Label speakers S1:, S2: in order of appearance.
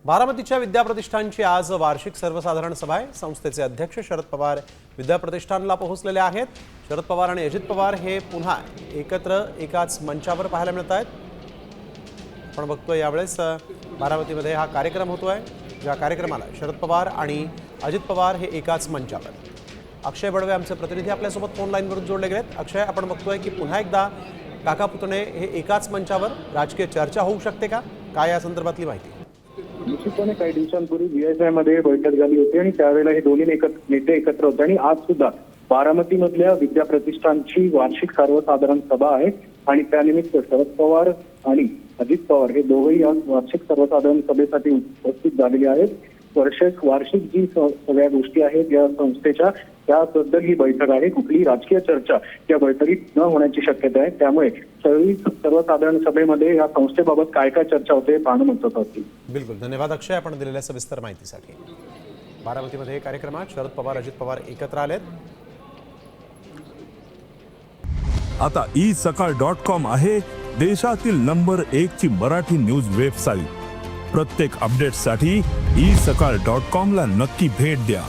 S1: बारामतीच्या विद्याप्रतिष्ठानची आज वार्षिक सर्वसाधारण सभा आहे। संस्थेचे अध्यक्ष शरद पवार विद्याप्रतिष्ठानला पोहोचलेले आहेत। शरद पवार आणि अजित पवार हे पुन्हा एकत्र एकाच मंचावर पाहायला मिळत आहेत। आपण बघतोय यावेळेस बारामतीमध्ये हा कार्यक्रम होतोय, ज्या कार्यक्रमाला शरद पवार आणि अजित पवार हे एकाच मंचावर। अक्षय बडवे आमचे प्रतिनिधी आपल्यासोबत फोन लाईनवरून जोडले गेलेत। अक्षय, आपण बघतोय की पुन्हा एकदा काका पुतणे हे एकाच मंचावर राजकीय चर्चा होऊ शकते का? काय या संदर्भातली माहिती?
S2: निश्चितपणे काही दिवसांपूर्वी VSI मध्ये बैठक झाली होती आणि त्यावेळेला हे दोन्ही नेते एकत्र होते आणि आज सुद्धा बारामतीमधल्या विद्याप्रतिष्ठानची वार्षिक सर्वसाधारण सभा आहे आणि त्यानिमित्त शरद पवार आणि अजित पवार हे दोघेही या वार्षिक सर्वसाधारण सभेसाठी उपस्थित झालेले आहेत। वार्षिक जी सगळ्या गोष्टी आहेत या संस्थेच्या त्याबद्दल ही बैठक आहे। कुठलीही राजकीय चर्चा या बैठकीत न होण्याची शक्यता आहे, त्यामुळे सर्वसाधारण सभेमध्ये या संस्थेबाबत काय काय चर्चा होते पाहणं महत्त्वाचं असतील।
S1: बिलकुल, धन्यवाद अक्षय आपण दिलेल्या सविस्तर माहितीसाठी। बारामतीमध्ये कार्यक्रमात शरद पवार अजित पवार एकत्र आलेत।
S3: आता isakal.com आहे देशातील नंबर 1 ची मराठी न्यूज वेबसाईट। प्रत्येक अपडेटसाठी isakal.com ला नक्की भेट द्या।